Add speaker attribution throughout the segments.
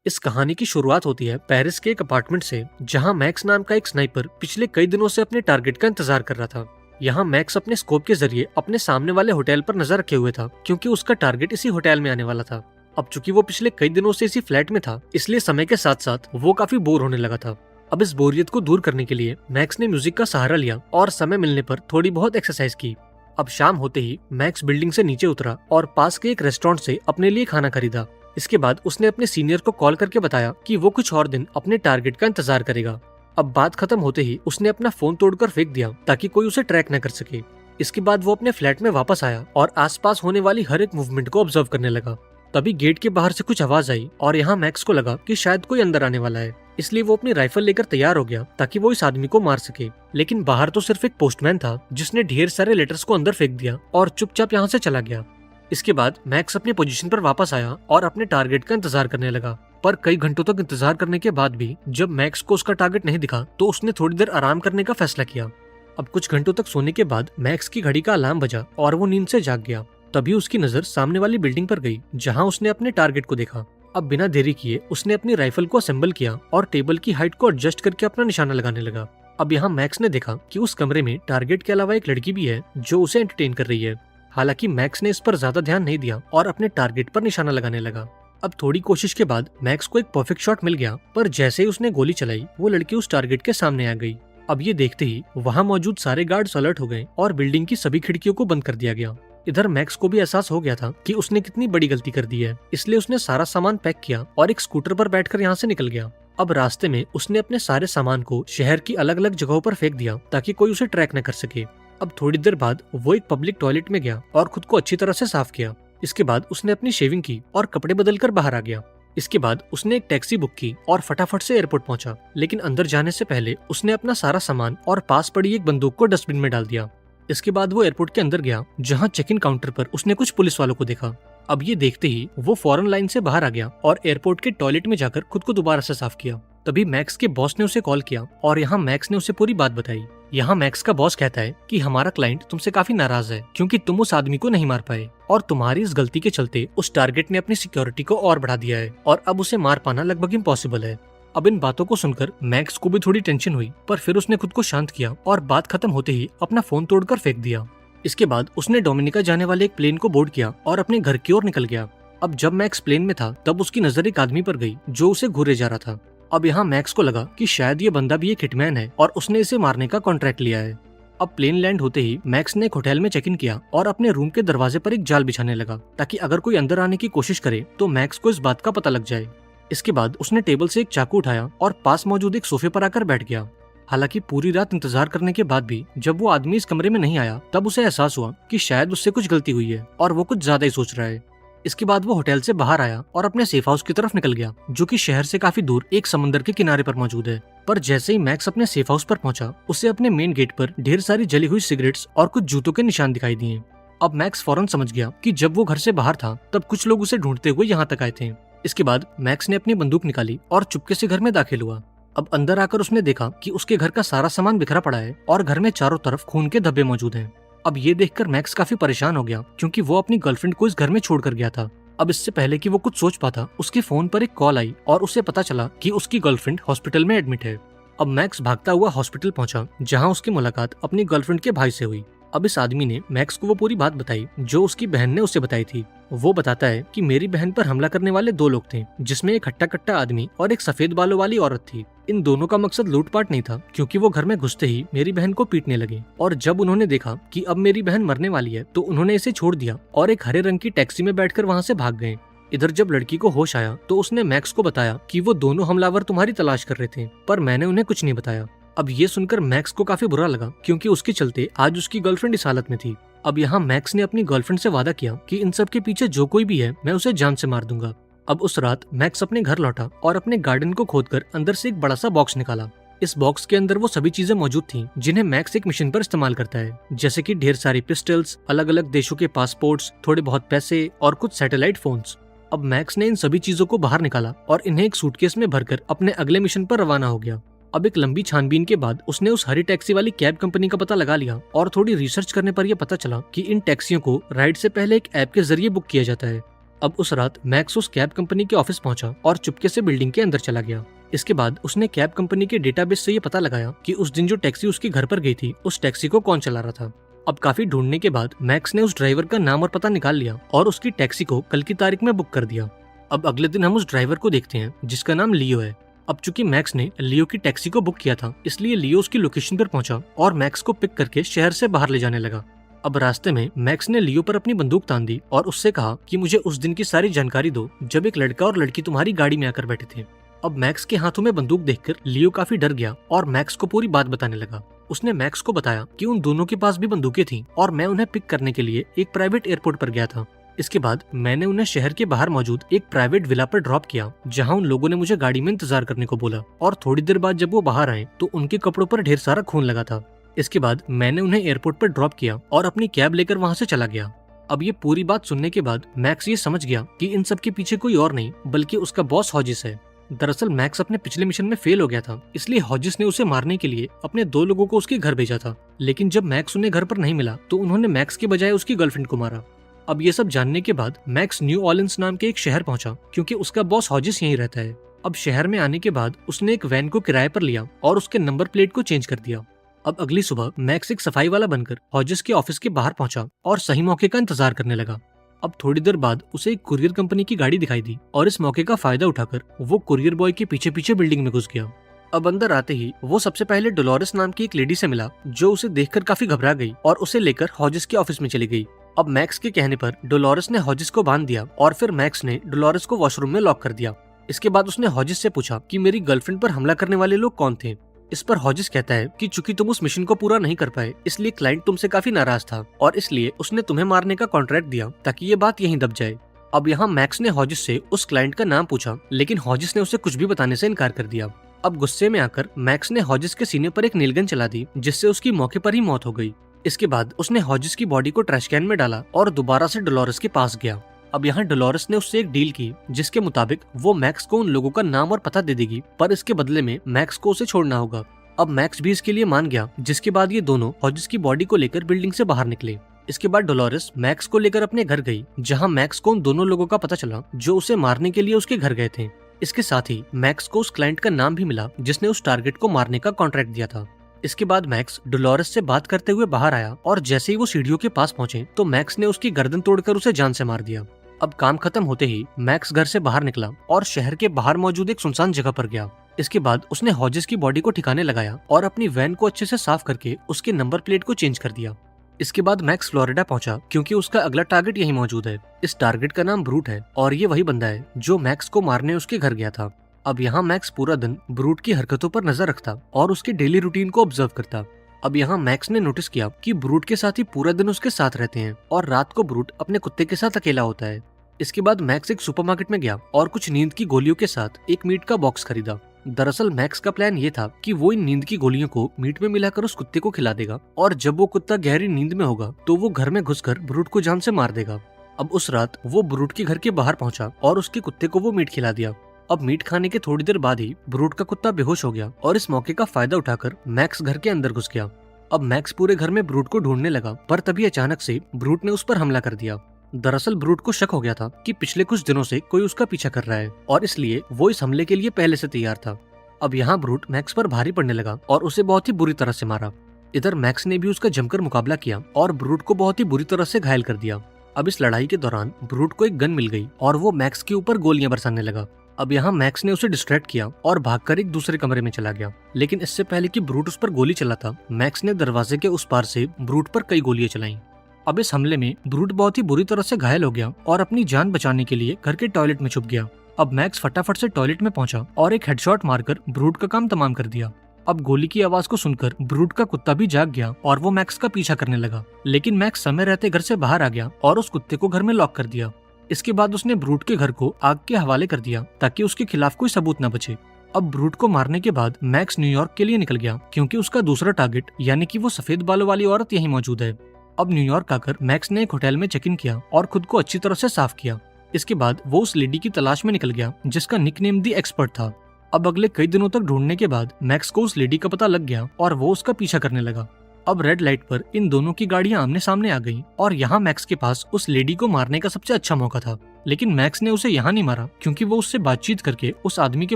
Speaker 1: इस कहानी की शुरुआत होती है पेरिस के एक अपार्टमेंट से, जहां मैक्स नाम का एक स्नाइपर पिछले कई दिनों से अपने टारगेट का इंतजार कर रहा था। यहाँ मैक्स अपने स्कोप के जरिए अपने सामने वाले होटल पर नजर रखे हुए था, क्योंकि उसका टारगेट इसी होटल में आने वाला था। अब चूंकि वो पिछले कई दिनों से इसी फ्लैट में था, इसलिए समय के साथ साथ वो काफी बोर होने लगा था। अब इस बोरियत को दूर करने के लिए मैक्स ने म्यूजिक का सहारा लिया और समय मिलने पर थोड़ी बहुत एक्सरसाइज की। अब शाम होते ही मैक्स बिल्डिंग से नीचे उतरा और पास के एक रेस्टोरेंट से अपने लिए खाना खरीदा। इसके बाद उसने अपने सीनियर को कॉल करके बताया कि वो कुछ और दिन अपने टारगेट का इंतजार करेगा। अब बात खत्म होते ही उसने अपना फोन तोड़कर फेंक दिया ताकि कोई उसे ट्रैक न कर सके। इसके बाद वो अपने फ्लैट में वापस आया और आसपास होने वाली हर एक मूवमेंट को ऑब्जर्व करने लगा। तभी गेट के बाहर से कुछ आवाज आई और यहाँ मैक्स को लगा कि शायद कोई अंदर आने वाला है, इसलिए वो अपनी राइफल लेकर तैयार हो गया ताकि वो इस आदमी को मार सके। लेकिन बाहर तो सिर्फ एक पोस्टमैन था जिसने ढेर सारे लेटर्स को अंदर फेंक दिया और चुपचाप यहाँ से चला गया। इसके बाद मैक्स अपनी पोजीशन पर वापस आया और अपने टारगेट का इंतजार करने लगा। पर कई घंटों तक इंतजार करने के बाद भी जब मैक्स को उसका टारगेट नहीं दिखा तो उसने थोड़ी देर आराम करने का फैसला किया। अब कुछ घंटों तक सोने के बाद मैक्स की घड़ी का अलार्म बजा और वो नींद से जाग गया। तभी उसकी नजर सामने वाली बिल्डिंग पर गई, जहाँ उसने अपने टारगेट को देखा। अब बिना देरी किए उसने अपनी राइफल को असेंबल किया और टेबल की हाइट को एडजस्ट करके अपना निशाना लगाने लगा। अब यहाँ मैक्स ने देखा कि उस कमरे में टारगेट के अलावा एक लड़की भी है जो उसे एंटरटेन कर रही है। हालांकि मैक्स ने इस पर ज्यादा ध्यान नहीं दिया और अपने टारगेट पर निशाना लगाने लगा। अब थोड़ी कोशिश के बाद मैक्स को एक परफेक्ट शॉट मिल गया, पर जैसे ही उसने गोली चलाई वो लड़की उस टारगेट के सामने आ गई। अब ये देखते ही वहाँ मौजूद सारे गार्ड्स अलर्ट हो गए और बिल्डिंग की सभी खिड़कियों को बंद कर दिया गया। इधर मैक्स को भी एहसास हो गया था कि उसने कितनी बड़ी गलती कर दी है, इसलिए उसने सारा सामान पैक किया और एक स्कूटर पर बैठकर यहाँ से निकल गया। अब रास्ते में उसने अपने सारे सामान को शहर की अलग अलग जगहों पर फेंक दिया ताकि कोई उसे ट्रैक न कर सके। अब थोड़ी देर बाद वो एक पब्लिक टॉयलेट में गया और खुद को अच्छी तरह से साफ किया। इसके बाद उसने अपनी शेविंग की और कपड़े बदलकर बाहर आ गया। इसके बाद उसने एक टैक्सी बुक की और फटाफट से एयरपोर्ट पहुंचा। लेकिन अंदर जाने से पहले उसने अपना सारा सामान और पास पड़ी एक बंदूक को डस्टबिन में डाल दिया। इसके बाद वो एयरपोर्ट के अंदर गया, जहां चेक इन काउंटर पर उसने कुछ पुलिस वालों को देखा। अब ये देखते ही वो फौरन लाइन से बाहर आ गया और एयरपोर्ट के टॉयलेट में जाकर खुद को दोबारा से साफ किया। तभी मैक्स के बॉस ने उसे कॉल किया और यहाँ मैक्स ने उसे पूरी बात बताई। यहाँ मैक्स का बॉस कहता है कि हमारा क्लाइंट तुमसे काफी नाराज है क्योंकि तुम उस आदमी को नहीं मार पाए और तुम्हारी इस गलती के चलते उस टारगेट ने अपनी सिक्योरिटी को और बढ़ा दिया है और अब उसे मार पाना लगभग इम्पॉसिबल है। अब इन बातों को सुनकर मैक्स को भी थोड़ी टेंशन हुई, पर फिर उसने खुद को शांत किया और बात खत्म होते ही अपना फोन तोड़कर फेंक दिया। इसके बाद उसने डोमिनिका जाने वाले एक प्लेन को बोर्ड किया और अपने घर की ओर निकल गया। अब जब मैक्स प्लेन में था तब उसकी नजर एक आदमी पर गई जो उसे घूरे जा रहा था। अब यहाँ मैक्स को लगा कि शायद ये बंदा भी एक हिटमैन है और उसने इसे मारने का कॉन्ट्रैक्ट लिया है। अब प्लेन लैंड होते ही मैक्स ने एक होटल में चेक इन किया और अपने रूम के दरवाजे पर एक जाल बिछाने लगा ताकि अगर कोई अंदर आने की कोशिश करे तो मैक्स को इस बात का पता लग जाए। इसके बाद उसने टेबल से एक चाकू उठाया और पास मौजूद एक सोफे पर आकर बैठ गया। हालांकि पूरी रात इंतजार करने के बाद भी जब वो आदमी इस कमरे में नहीं आया तब उसे एहसास हुआ कि शायद उससे कुछ गलती हुई है और वो कुछ ज्यादा ही सोच रहा है। इसके बाद वो होटल से बाहर आया और अपने सेफ हाउस की तरफ निकल गया, जो कि शहर से काफी दूर एक समंदर के किनारे पर मौजूद है। पर जैसे ही मैक्स अपने सेफ हाउस पर पहुंचा, उसे अपने मेन गेट पर ढेर सारी जली हुई सिगरेट्स और कुछ जूतों के निशान दिखाई दिए। अब मैक्स फौरन समझ गया कि जब वो घर से बाहर था तब कुछ लोग उसे ढूंढते हुए यहाँ तक आए थे। इसके बाद मैक्स ने अपनी बंदूक निकाली और चुपके से घर में दाखिल हुआ। अब अंदर आकर उसने देखा कि उसके घर का सारा सामान बिखरा पड़ा है और घर में चारों तरफ खून के धब्बे मौजूद हैं। अब ये देखकर मैक्स काफी परेशान हो गया क्योंकि वो अपनी गर्लफ्रेंड को इस घर में छोड़कर गया था। अब इससे पहले कि वो कुछ सोच पाता, उसके फोन पर एक कॉल आई और उसे पता चला कि उसकी गर्लफ्रेंड हॉस्पिटल में एडमिट है। अब मैक्स भागता हुआ हॉस्पिटल पहुंचा, जहां उसकी मुलाकात अपनी गर्लफ्रेंड के भाई से हुई। अब इस आदमी ने मैक्स को वो पूरी बात बताई जो उसकी बहन ने उसे बताई थी। वो बताता है कि मेरी बहन पर हमला करने वाले दो लोग थे, जिसमें एक हट्टा कट्टा आदमी और एक सफेद बालों वाली औरत थी। इन दोनों का मकसद लूटपाट नहीं था, क्योंकि वो घर में घुसते ही मेरी बहन को पीटने लगे और जब उन्होंने देखा कि अब मेरी बहन मरने वाली है तो उन्होंने इसे छोड़ दिया और एक हरे रंग की टैक्सी में बैठकर वहाँ से भाग गए। इधर जब लड़की को होश आया तो उसने मैक्स को बताया कि वो दोनों हमलावर तुम्हारी तलाश कर रहे थे, पर मैंने उन्हें कुछ नहीं बताया। अब ये सुनकर मैक्स को काफी बुरा लगा क्योंकि उसके चलते आज उसकी गर्लफ्रेंड इस हालत में थी। अब यहाँ मैक्स ने अपनी गर्लफ्रेंड से वादा किया कि इन सब के पीछे जो कोई भी है मैं उसे जान से मार दूंगा। अब उस रात मैक्स अपने घर लौटा और अपने गार्डन को खोदकर अंदर से एक बड़ा सा बॉक्स निकाला। इस बॉक्स के अंदर वो सभी चीजें मौजूद थीं जिन्हें मैक्स एक मिशन पर इस्तेमाल करता है, जैसे कि ढेर सारी पिस्टल्स, अलग अलग देशों के पासपोर्ट्स, थोड़े बहुत पैसे और कुछ सैटेलाइट फोन्स। अब मैक्स ने इन सभी चीजों को बाहर निकाला और इन्हें एक सूटकेस में भरकर अपने अगले मिशन पर रवाना हो गया। अब एक लंबी छानबीन के बाद उसने उस हरी टैक्सी वाली कैब कंपनी का पता लगा लिया और थोड़ी रिसर्च करने पर यह पता चला कि इन टैक्सियों को राइड से पहले एक ऐप के जरिए बुक किया जाता है। अब उस रात मैक्स उस कैब कंपनी के ऑफिस पहुंचा और चुपके से बिल्डिंग के अंदर चला गया। इसके बाद उसने कैब कंपनी के डेटाबेस से ये पता लगाया कि उस दिन जो टैक्सी उसके घर पर गई थी उस टैक्सी को कौन चला रहा था। अब काफी ढूंढने के बाद मैक्स ने उस ड्राइवर का नाम और पता निकाल लिया और उसकी टैक्सी को कल की तारीख में बुक कर दिया। अब अगले दिन हम उस ड्राइवर को देखते हैं जिसका नाम लियो है। अब चूंकि मैक्स ने लियो की टैक्सी को बुक किया था, इसलिए लियो उसकी लोकेशन पर पहुंचा और मैक्स को पिक करके शहर से बाहर ले जाने लगा। अब रास्ते में मैक्स ने लियो पर अपनी बंदूक तान दी और उससे कहा कि मुझे उस दिन की सारी जानकारी दो जब एक लड़का और लड़की तुम्हारी गाड़ी में आकर बैठे थे। अब मैक्स के हाथों में बंदूक देखकर लियो काफी डर गया और मैक्स को पूरी बात बताने लगा। उसने मैक्स को बताया कि उन दोनों के पास भी बंदूकें थीं और मैं उन्हें पिक करने के लिए एक प्राइवेट एयरपोर्ट पर गया था। इसके बाद मैंने उन्हें शहर के बाहर मौजूद एक प्राइवेट विला पर ड्रॉप किया, जहां उन लोगों ने मुझे गाड़ी में इंतजार करने को बोला और थोड़ी देर बाद जब वो बाहर आए तो उनके कपड़ों पर ढेर सारा खून लगा था। इसके बाद मैंने उन्हें एयरपोर्ट पर ड्रॉप किया और अपनी कैब लेकर वहां से चला गया। अब ये पूरी बात सुनने के बाद मैक्स ये समझ गया कि इन सब के पीछे कोई और नहीं बल्कि उसका बॉस हॉजिस है। दरअसल मैक्स अपने पिछले मिशन में फेल हो गया था, इसलिए हॉजिस ने उसे मारने के लिए अपने 2 लोगों को उसके घर भेजा था। लेकिन जब मैक्स उन्हें घर पर नहीं मिला तो उन्होंने मैक्स के बजाय उसकी गर्लफ्रेंड को मारा। अब ये सब जानने के बाद मैक्स न्यू ऑर्लिन्स नाम के एक शहर पहुंचा, क्योंकि उसका बॉस हॉजिस यहीं रहता है। अब शहर में आने के बाद उसने एक वैन को किराए पर लिया और उसके नंबर प्लेट को चेंज कर दिया। अब अगली सुबह मैक्स एक सफाई वाला बनकर हॉजिस के ऑफिस के बाहर पहुंचा और सही मौके का इंतजार करने लगा। अब थोड़ी देर बाद उसे एक कुरियर कंपनी की गाड़ी दिखाई दी और इस मौके का फायदा उठाकर वो कुरियर बॉय के पीछे पीछे बिल्डिंग में घुस गया। अब अंदर आते ही वो सबसे पहले डोलोरेस नाम की एक लेडी से मिला, जो उसे देखकर काफी घबरा गई और उसे लेकर हॉजिस के ऑफिस में चली गई। अब मैक्स के कहने पर डोलोरेस ने हॉजिस को बांध दिया और फिर मैक्स ने डोलोरेस को वॉशरूम में लॉक कर दिया। इसके बाद उसने हॉजिस से पूछा कि मेरी गर्लफ्रेंड पर हमला करने वाले लोग कौन थे। इस पर हॉजिस कहता है कि चूंकि तुम उस मिशन को पूरा नहीं कर पाए, इसलिए क्लाइंट तुमसे काफी नाराज था और इसलिए उसने तुम्हें मारने का कॉन्ट्रैक्ट दिया ताकि ये बात यहीं दब जाए। अब यहाँ मैक्स ने हॉजिस से उस क्लाइंट का नाम पूछा, लेकिन हॉजिस ने उसे कुछ भी बताने से इनकार कर दिया। अब गुस्से में आकर मैक्स ने हॉजिस के सीने पर एक नीलगन चला दी, जिससे उसकी मौके पर ही मौत हो गई। इसके बाद उसने हॉजिस की बॉडी को ट्रैश कैन में डाला और दोबारा से डोलोरेस के पास गया। अब यहाँ डोलोरेस ने उससे एक डील की, जिसके मुताबिक वो मैक्स को उन लोगों का नाम और पता दे देगी, पर इसके बदले में मैक्स को उसे छोड़ना होगा। अब मैक्स भी इसके लिए मान गया, जिसके बाद ये दोनों हॉजिस की बॉडी को लेकर बिल्डिंग से बाहर निकले। इसके बाद डोलोरेस मैक्स को लेकर अपने घर गई, जहाँ मैक्स को उन दोनों लोगों का पता चला जो उसे मारने के लिए उसके घर गए थे। इसके साथ ही मैक्स को उस क्लाइंट का नाम भी मिला जिसने उस टारगेट को मारने का कॉन्ट्रैक्ट दिया था। इसके बाद मैक्स डोलोरेस से बात करते हुए बाहर आया और जैसे ही वो सीढ़ियों के पास पहुंचे तो मैक्स ने उसकी गर्दन तोड़कर उसे जान से मार दिया। अब काम खत्म होते ही मैक्स घर से बाहर निकला और शहर के बाहर मौजूद एक सुनसान जगह पर गया। इसके बाद उसने हॉजिस की बॉडी को ठिकाने लगाया और अपनी वैन को अच्छे से साफ करके उसके नंबर प्लेट को चेंज कर दिया। इसके बाद मैक्स फ्लोरिडा पहुंचा, क्योंकि उसका अगला टारगेट यही मौजूद है। इस टारगेट का नाम ब्रूट है और ये वही बंदा है जो मैक्स को मारने उसके घर गया था। अब यहाँ मैक्स पूरा दिन ब्रूट की हरकतों पर नजर रखता और उसके डेली रूटीन को ऑब्जर्व करता। अब यहाँ मैक्स ने नोटिस किया कि ब्रूट के साथ ही पूरा दिन उसके साथ रहते हैं और रात को ब्रूट अपने कुत्ते के साथ अकेला होता है। इसके बाद मैक्स एक सुपरमार्केट में गया और कुछ नींद की गोलियों के साथ एक मीट का बॉक्स खरीदा। दरअसल मैक्स का प्लान ये था कि वो इन नींद की गोलियों को मीट में मिलाकर उस कुत्ते को खिला देगा और जब वो कुत्ता गहरी नींद में होगा तो वो घर में घुसकर ब्रूट को जान से मार देगा। अब उस रात वो ब्रूट के घर के बाहर पहुंचा और उसके कुत्ते को वो मीट खिला दिया। अब मीट खाने के थोड़ी देर बाद ही ब्रूट का कुत्ता बेहोश हो गया और इस मौके का फायदा उठाकर मैक्स घर के अंदर घुस गया। अब मैक्स पूरे घर में ब्रूट को ढूंढने लगा, पर तभी अचानक से ब्रूट ने उस पर हमला कर दिया। दरअसल ब्रूट को शक हो गया था कि पिछले कुछ दिनों से कोई उसका पीछा कर रहा है और इसलिए वो इस हमले के लिए पहले से तैयार था। अब यहाँ ब्रूट मैक्स पर भारी पड़ने लगा और उसे बहुत ही बुरी तरह से मारा। इधर मैक्स ने भी उसका जमकर मुकाबला किया और ब्रूट को बहुत ही बुरी तरह से घायल कर दिया। अब इस लड़ाई के दौरान ब्रूट को एक गन मिल गई और वो मैक्स के ऊपर गोलियां बरसाने लगा। अब यहाँ मैक्स ने उसे डिस्ट्रैक्ट किया और भागकर एक दूसरे कमरे में चला गया, लेकिन इससे पहले कि ब्रूट उस पर गोली चलाता, मैक्स ने दरवाजे के उस पार से ब्रूट पर कई गोलियां चलाई। अब इस हमले में ब्रूट बहुत ही बुरी तरह से घायल हो गया और अपनी जान बचाने के लिए घर के टॉयलेट में छुप गया। अब मैक्स फटाफट से टॉयलेट में पहुंचा और एक हेडशॉट मारकर ब्रूट का काम तमाम कर दिया। अब गोली की आवाज को सुनकर ब्रूट का कुत्ता भी जाग गया और वो मैक्स का पीछा करने लगा, लेकिन मैक्स समय रहते घर से बाहर आ गया और उस कुत्ते को घर में लॉक कर दिया। इसके बाद उसने ब्रूट के घर को आग के हवाले कर दिया ताकि उसके खिलाफ कोई सबूत न बचे। अब ब्रूट को मारने के बाद मैक्स न्यूयॉर्क के लिए निकल गया, क्योंकि उसका दूसरा टारगेट यानी कि वो सफेद बालों वाली औरत यहीं मौजूद है। अब न्यूयॉर्क आकर मैक्स ने एक होटल में चेक इन किया और खुद को अच्छी तरह से साफ किया। इसके बाद वो उस लेडी की तलाश में निकल गया जिसका निकनेम दी एक्सपर्ट था। अब अगले कई दिनों तक ढूंढने के बाद मैक्स को उस लेडी का पता लग गया और वो उसका पीछा करने लगा। अब रेड लाइट पर इन दोनों की गाड़ियां आमने सामने आ गईं और यहाँ मैक्स के पास उस लेडी को मारने का सबसे अच्छा मौका था। लेकिन मैक्स ने उसे यहाँ नहीं मारा क्योंकि वो उससे बातचीत करके उस आदमी के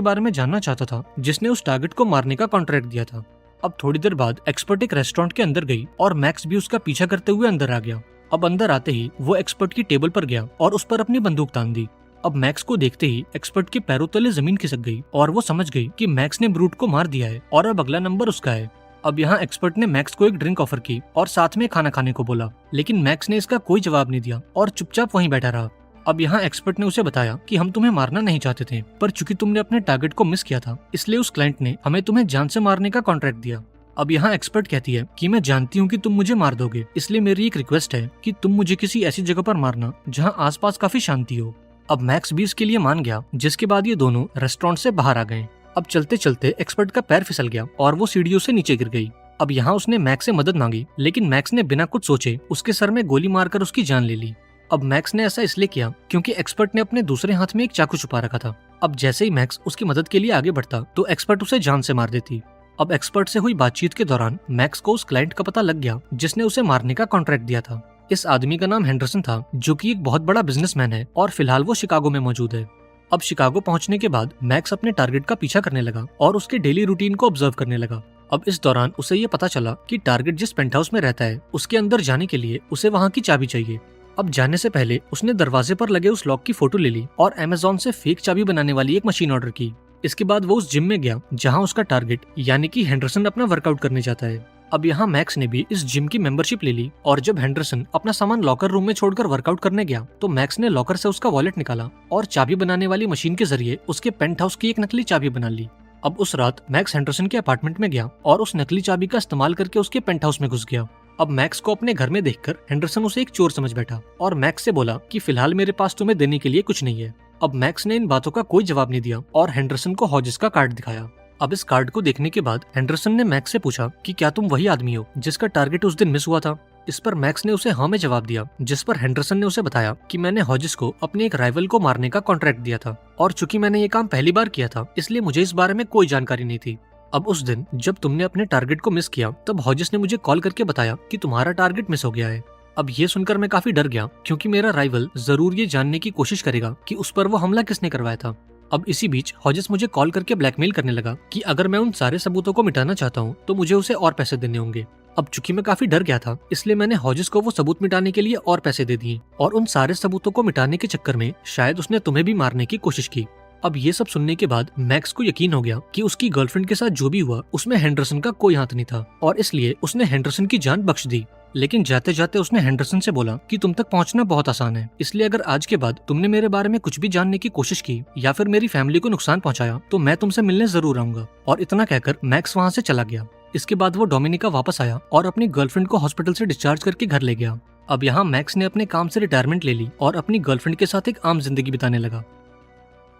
Speaker 1: बारे में जानना चाहता था जिसने उस टारगेट को मारने का कॉन्ट्रैक्ट दिया था। अब थोड़ी देर बाद एक्सपर्ट एक रेस्टोरेंट के अंदर गई और मैक्स भी उसका पीछा करते हुए अंदर आ गया। अब अंदर आते ही वो एक्सपर्ट की टेबल पर गया और उस पर अपनी बंदूक तान दी। अब मैक्स को देखते ही एक्सपर्ट के पैरों तले जमीन खिसक गई और वो समझ गई कि मैक्स ने ब्रूट को मार दिया है और अब अगला नंबर उसका है। अब यहाँ एक्सपर्ट ने मैक्स को एक ड्रिंक ऑफर की और साथ में खाना खाने को बोला, लेकिन मैक्स ने इसका कोई जवाब नहीं दिया और चुपचाप वहीं बैठा रहा। अब यहाँ एक्सपर्ट ने उसे बताया कि हम तुम्हें मारना नहीं चाहते थे, पर चूंकि तुमने अपने टारगेट को मिस किया था इसलिए उस क्लाइंट ने हमें तुम्हें जान से मारने का कॉन्ट्रैक्ट दिया। अब यहाँ एक्सपर्ट कहती है कि मैं जानती हूँ कि तुम मुझे मार दोगे, इसलिए मेरी एक रिक्वेस्ट है कि तुम मुझे किसी ऐसी जगह पर मारना जहाँ आसपास काफी शांति हो। अब मैक्स भी इसके लिए मान गया, जिसके बाद ये दोनों रेस्टोरेंट से बाहर आ गए। अब चलते चलते एक्सपर्ट का पैर फिसल गया और वो सीढ़ियों से नीचे गिर गई। अब यहाँ उसने मैक्स से मदद मांगी, लेकिन मैक्स ने बिना कुछ सोचे उसके सर में गोली मारकर उसकी जान ले ली। अब मैक्स ने ऐसा इसलिए किया क्योंकि एक्सपर्ट ने अपने दूसरे हाथ में एक चाकू छुपा रखा था। अब जैसे ही मैक्स उसकी मदद के लिए आगे बढ़ता तो एक्सपर्ट उसे जान से मार देती। अब एक्सपर्ट से हुई बातचीत के दौरान मैक्स को उस क्लाइंट का पता लग गया जिसने उसे मारने का कॉन्ट्रैक्ट दिया था। इस आदमी का नाम हेंडरसन था, जो कि एक बहुत बड़ा बिजनेसमैन है और फिलहाल वो शिकागो में मौजूद है। अब शिकागो पहुंचने के बाद मैक्स अपने टारगेट का पीछा करने लगा और उसके डेली रूटीन को ऑब्जर्व करने लगा। अब इस दौरान उसे ये पता चला कि टारगेट जिस पेंट हाउस में रहता है उसके अंदर जाने के लिए उसे वहाँ की चाबी चाहिए। अब जाने से पहले उसने दरवाजे पर लगे उस लॉक की फोटो ले ली और अमेज़न से फेक चाबी बनाने वाली एक मशीन ऑर्डर की। इसके बाद वो उस जिम में गया जहाँ उसका टारगेट यानी कि हेंडरसन अपना वर्कआउट करने जाता है। अब यहाँ मैक्स ने भी इस जिम की मेंबरशिप ले ली और जब हेंडरसन अपना सामान लॉकर रूम में छोड़कर वर्कआउट करने गया तो मैक्स ने लॉकर से उसका वॉलेट निकाला और चाबी बनाने वाली मशीन के जरिए उसके पेंट हाउस की एक नकली चाबी बना ली। अब उस रात मैक्स हेंडरसन के अपार्टमेंट में गया और उस नकली चाबी का इस्तेमाल करके उसके पेंट हाउस में घुस गया। अब मैक्स को अपने घर में देखकर हेंडरसन उसे एक चोर समझ बैठा और मैक्स से बोला कि फिलहाल मेरे पास तुम्हें देने के लिए कुछ नहीं है। अब मैक्स ने इन बातों का कोई जवाब नहीं दिया और हेंडरसन को हॉजिस का कार्ड दिखाया। अब इस कार्ड को देखने के बाद हेंडरसन ने मैक्स से पूछा कि क्या तुम वही आदमी हो जिसका टारगेट उस दिन मिस हुआ था। इस पर मैक्स ने उसे हाँ में जवाब दिया, जिस पर हेंडरसन ने उसे बताया कि मैंने हॉजिस को अपने एक राइवल को मारने का कॉन्ट्रैक्ट दिया था और चूंकि मैंने ये काम पहली बार किया था इसलिए मुझे इस बारे में कोई जानकारी नहीं थी। अब उस दिन जब तुमने अपने टारगेट को मिस किया तब हॉजिस ने मुझे कॉल करके बताया कि तुम्हारा टारगेट मिस हो गया है। अब ये सुनकर मैं काफी डर गया क्योंकि मेरा राइवल जरूर ये जानने की कोशिश करेगा कि उस पर वो हमला किसने करवाया था। अब इसी बीच हॉजिस मुझे कॉल करके ब्लैकमेल करने लगा कि अगर मैं उन सारे सबूतों को मिटाना चाहता हूँ तो मुझे उसे और पैसे देने होंगे। अब चूंकि मैं काफी डर गया था इसलिए मैंने हॉजिस को वो सबूत मिटाने के लिए और पैसे दे दिए और उन सारे सबूतों को मिटाने के चक्कर में शायद उसने तुम्हें भी मारने की कोशिश की। अब ये सब सुनने के बाद मैक्स को यकीन हो गया कि उसकी गर्लफ्रेंड के साथ जो भी हुआ उसमें हेंडरसन का कोई हाथ नहीं था और इसलिए उसने हेंडरसन की जान बख्श दी। लेकिन जाते जाते उसने हेंडरसन से बोला कि तुम तक पहुंचना बहुत आसान है, इसलिए अगर आज के बाद तुमने मेरे बारे में कुछ भी जानने की कोशिश की या फिर मेरी फैमिली को नुकसान पहुंचाया तो मैं तुमसे मिलने जरूर आऊंगा। और इतना कहकर मैक्स वहाँ से चला गया। इसके बाद वो डोमिनिका वापस आया और अपनी गर्लफ्रेंड को हॉस्पिटल से डिस्चार्ज करके घर ले गया। अब यहाँ मैक्स ने अपने काम से रिटायरमेंट ले ली और अपनी गर्लफ्रेंड के साथ एक आम जिंदगी बिताने लगा।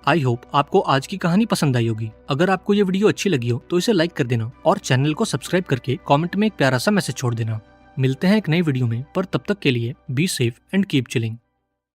Speaker 1: आई होप आपको आज की कहानी पसंद आई होगी। अगर आपको ये वीडियो अच्छी लगी हो तो इसे लाइक कर देना और चैनल को सब्सक्राइब करके कमेंट में एक प्यारा सा मैसेज छोड़ देना। मिलते हैं एक नई वीडियो में, पर तब तक के लिए be safe and keep chilling.